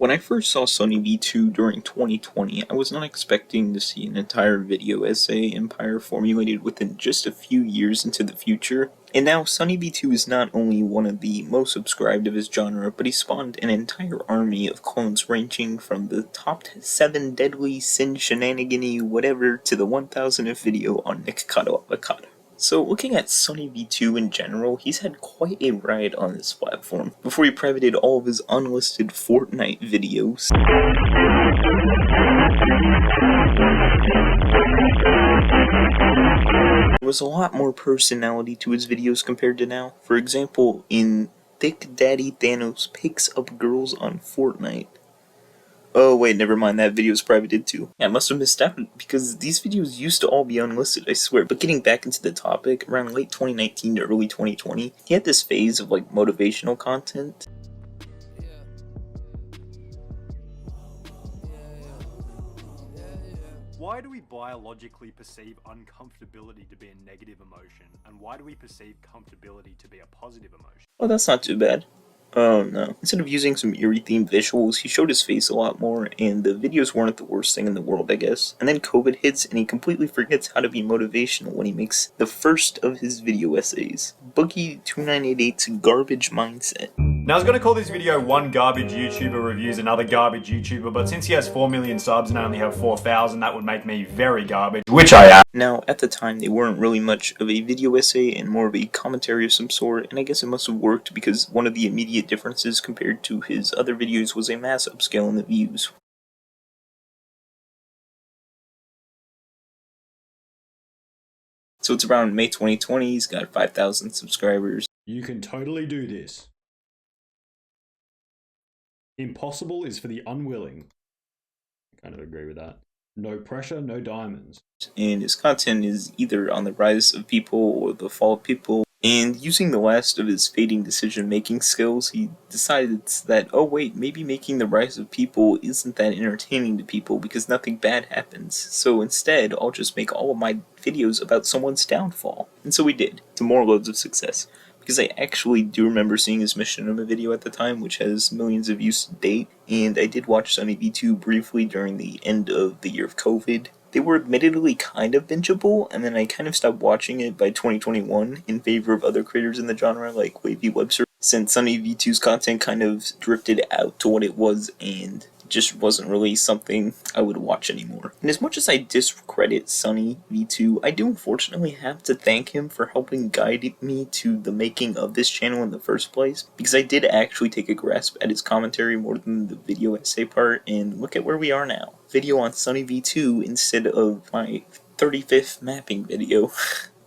When I first saw SunnyV2 during 2020, I was not expecting to see an entire video essay empire formulated within just a few years into the future. And now SunnyV2 is not only one of the most subscribed of his genre, but he spawned an entire army of clones ranging from the top 7 deadly sin shenanigany whatever to the 1000th video on Nikocado Avocado. So looking at SunnyV2 in general, he's had quite a ride on this platform, before he privated all of his unlisted Fortnite videos. There was a lot more personality to his videos compared to now. For example, in Thick Daddy Thanos Picks Up Girls on Fortnite. Oh wait, never mind, that video is privated too. Yeah, I must have missed out, because these videos used to all be unlisted, I swear. But getting back into the topic, around late 2019 to early 2020, he had this phase of like motivational content. Why do we biologically perceive uncomfortability to be a negative emotion, and why do we perceive comfortability to be a positive emotion? Oh, that's not too bad. Oh no. Instead of using some eerie themed visuals, he showed his face a lot more, and the videos weren't the worst thing in the world, I guess. And then COVID hits, and he completely forgets how to be motivational when he makes the first of his video essays, Boogie2988's Garbage Mindset. Now I was going to call this video one garbage YouTuber reviews another garbage YouTuber, but since he has 4 million subs and I only have 4,000, that would make me very garbage, which I am. Now, at the time, they weren't really much of a video essay and more of a commentary of some sort, and I guess it must have worked because one of the immediate differences compared to his other videos was a mass upscale in the views. So it's around May 2020, he's got 5,000 subscribers. You can totally do this. Impossible is for the unwilling. I kind of agree with that. No pressure, no diamonds. And his content is either on the rise of people or the fall of people. And using the last of his fading decision-making skills, he decided that, oh wait, maybe making the rise of people isn't that entertaining to people because nothing bad happens. So instead, I'll just make all of my videos about someone's downfall. And so he did, to more loads of success. Because I actually do remember seeing his mission of a video at the time, which has millions of views to date, and I did watch SunnyV2 briefly during the end of the year of COVID. They were admittedly kind of bingeable, and then I kind of stopped watching it by 2021 in favor of other creators in the genre like Wavy Webster, since SunnyV2's content kind of drifted out to what it was and just wasn't really something I would watch anymore. And as much as I discredit SunnyV2, I do unfortunately have to thank him for helping guide me to the making of this channel in the first place, because I did actually take a grasp at his commentary more than the video essay part, and look at where we are now. Video on SunnyV2 instead of my 35th mapping video.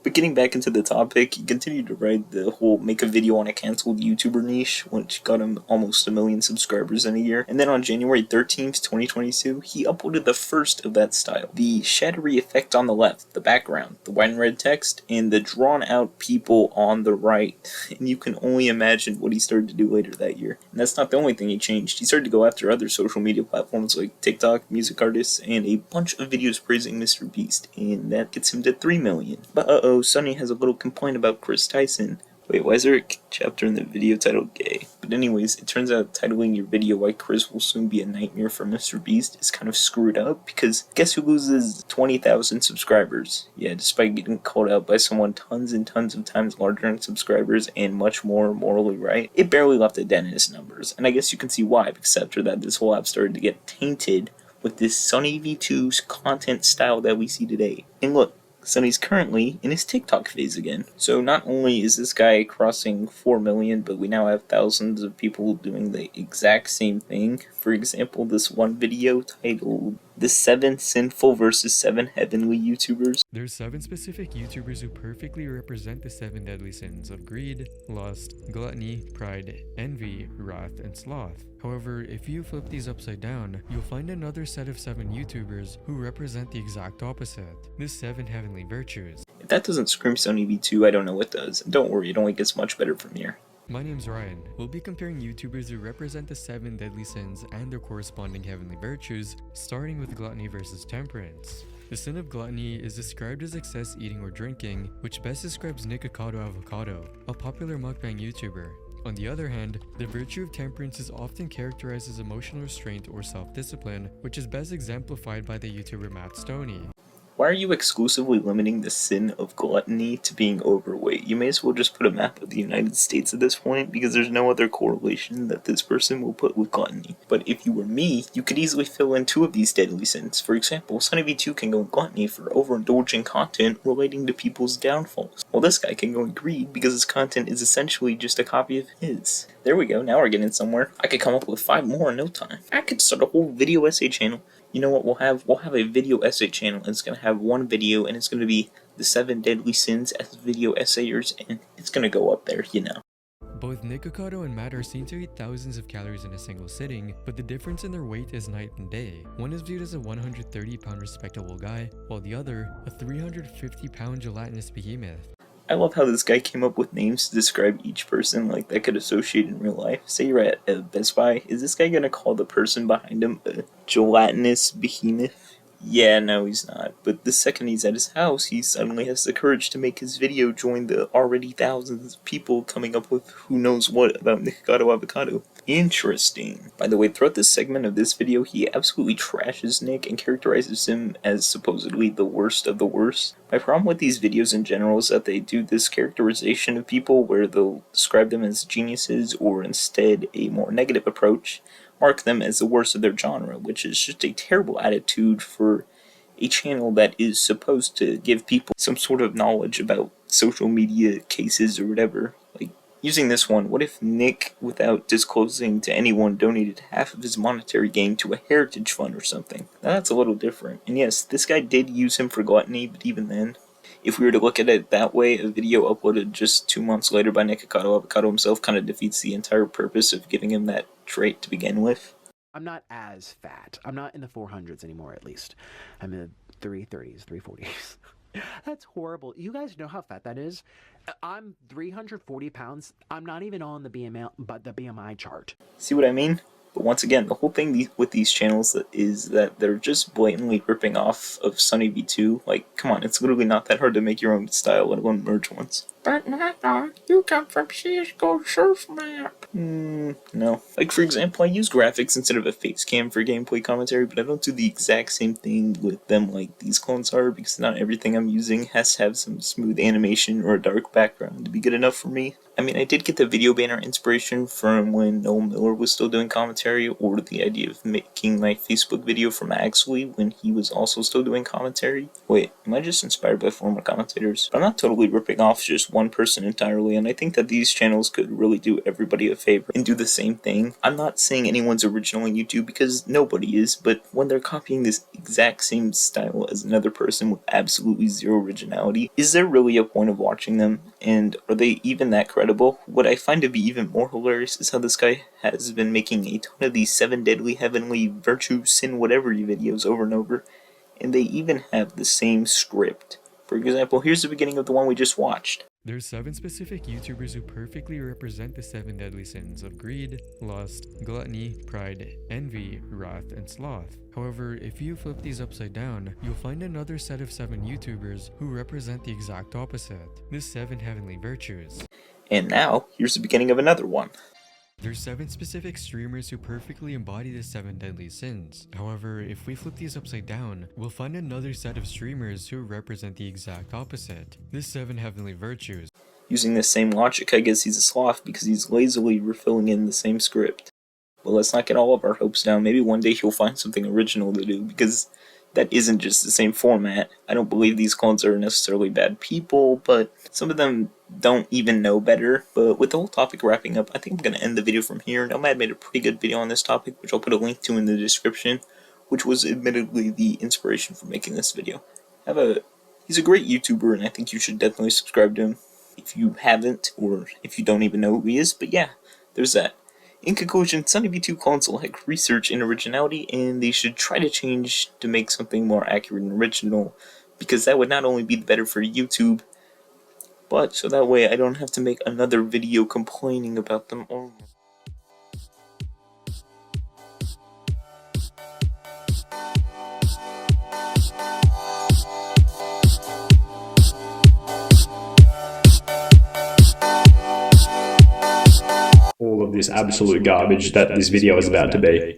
But getting back into the topic, he continued to ride the whole make a video on a cancelled YouTuber niche, which got him almost 1 million subscribers in a year. And then on January 13th, 2022, he uploaded the first of that style. The shadowy effect on the left, the background, the white and red text, and the drawn out people on the right. And you can only imagine what he started to do later that year. And that's not the only thing he changed. He started to go after other social media platforms like TikTok, music artists, and a bunch of videos praising Mr. Beast. And that gets him to 3 million. But Sunny has a little complaint about Chris Tyson. Wait, why is there a chapter in the video titled gay? But anyways, it turns out titling your video Why Chris Will Soon Be a Nightmare for Mr. Beast is kind of screwed up, because guess who loses 20,000 subscribers? Yeah, despite getting called out by someone tons and tons of times larger in subscribers and much more morally right, it barely left a dent in his numbers. And I guess you can see why, because after that this whole app started to get tainted with this SunnyV2's content style that we see today. And look, Sunny's currently in his TikTok phase again. So not only is this guy crossing 4 million, but we now have thousands of people doing the exact same thing. For example, this one video titled The 7 Sinful vs. 7 Heavenly YouTubers. There's 7 specific YouTubers who perfectly represent the 7 deadly sins of greed, lust, gluttony, pride, envy, wrath, and sloth. However, if you flip these upside down, you'll find another set of 7 YouTubers who represent the exact opposite, the 7 heavenly virtues. If that doesn't scream SunnyV2, I don't know what does. And don't worry, it only gets much better from here. My name's Ryan. We'll be comparing YouTubers who represent the 7 deadly sins and their corresponding heavenly virtues, starting with gluttony versus temperance. The sin of gluttony is described as excess eating or drinking, which best describes Nikocado Avocado, a popular mukbang YouTuber. On the other hand, the virtue of temperance is often characterized as emotional restraint or self-discipline, which is best exemplified by the YouTuber Matt Stoney. Why are you exclusively limiting the sin of gluttony to being overweight? You may as well just put a map of the United States at this point, because there's no other correlation that this person will put with gluttony. But if you were me, you could easily fill in 2 of these deadly sins. For example, SunnyV2 can go in gluttony for overindulging content relating to people's downfalls, while this guy can go in greed because his content is essentially just a copy of his. There we go, now we're getting somewhere. I could come up with 5 more in no time. I could start a whole video essay channel. You know what we'll have? We'll have a video essay channel, and it's going to have one video, and it's going to be the 7 deadly sins as video essayers, and it's going to go up there, you know. Both Nikocado and Matt are seen to eat thousands of calories in a single sitting, but the difference in their weight is night and day. One is viewed as a 130-pound respectable guy, while the other, a 350-pound gelatinous behemoth. I love how this guy came up with names to describe each person like that could associate in real life. Say you're at a Best Buy, is this guy gonna call the person behind him a gelatinous behemoth? Yeah, no he's not, but the second he's at his house, he suddenly has the courage to make his video join the already thousands of people coming up with who knows what about Nikocado Avocado. Interesting. By the way, throughout this segment of this video, he absolutely trashes Nick and characterizes him as supposedly the worst of the worst. My problem with these videos in general is that they do this characterization of people where they'll describe them as geniuses, or instead a more negative approach, mark them as the worst of their genre, which is just a terrible attitude for a channel that is supposed to give people some sort of knowledge about social media cases or whatever. Like, using this one, what if Nick, without disclosing to anyone, donated half of his monetary gain to a heritage fund or something? Now that's a little different. And yes, this guy did use him for gluttony, but even then, if we were to look at it that way, a video uploaded just 2 months later by Nikocado Avocado himself kind of defeats the entire purpose of giving him that trait to begin with. I'm not as fat. I'm not in the 400s anymore, at least. I'm in the 330s, 340s. That's horrible. You guys know how fat that is? I'm 340 pounds. I'm not even on the BMI chart. See what I mean? But once again, the whole thing with these channels is that they're just blatantly ripping off of SunnyV2. Like, come on, it's literally not that hard to make your own style, let alone merge ones. But Nilog, you come from CSGO Surf Map. No. Like, for example, I use graphics instead of a face cam for gameplay commentary, but I don't do the exact same thing with them like these clones are, because not everything I'm using has to have some smooth animation or a dark background to be good enough for me. I mean, I did get the video banner inspiration from when Noel Miller was still doing commentary, or the idea of making my Facebook video from Axley when he was also still doing commentary. Wait, am I just inspired by former commentators? But I'm not totally ripping off just one person entirely, and I think that these channels could really do everybody a favor and do the same thing. I'm not saying anyone's original on YouTube, because nobody is, but when they're copying this exact same style as another person with absolutely zero originality, is there really a point of watching them? And are they even that credible? What I find to be even more hilarious is how this guy has been making a ton of these 7 deadly heavenly virtue sin whatever videos over and over, and they even have the same script. For example, here's the beginning of the one we just watched. There's 7 specific YouTubers who perfectly represent the 7 deadly sins of greed, lust, gluttony, pride, envy, wrath, and sloth. However, if you flip these upside down, you'll find another set of 7 YouTubers who represent the exact opposite, the 7 heavenly virtues. And now, here's the beginning of another one. There's 7 specific streamers who perfectly embody the 7 deadly sins. However, if we flip these upside down, we'll find another set of streamers who represent the exact opposite, the 7 heavenly virtues. Using this same logic, I guess he's a sloth because he's lazily refilling in the same script. But let's not get all of our hopes down. Maybe one day he'll find something original to do, because that isn't just the same format. I don't believe these clones are necessarily bad people, but some of them don't even know better. But with the whole topic wrapping up, I think I'm going to end the video from here. Nomad made a pretty good video on this topic, which I'll put a link to in the description, which was admittedly the inspiration for making this video. He's a great YouTuber, and I think you should definitely subscribe to him if you haven't, or if you don't even know who he is. But yeah, there's that. In conclusion, SunnyV2 clones lack research and originality, and they should try to change to make something more accurate and original, because that would not only be better for YouTube, but so that way I don't have to make another video complaining about them all. this absolute garbage that this video is about to be.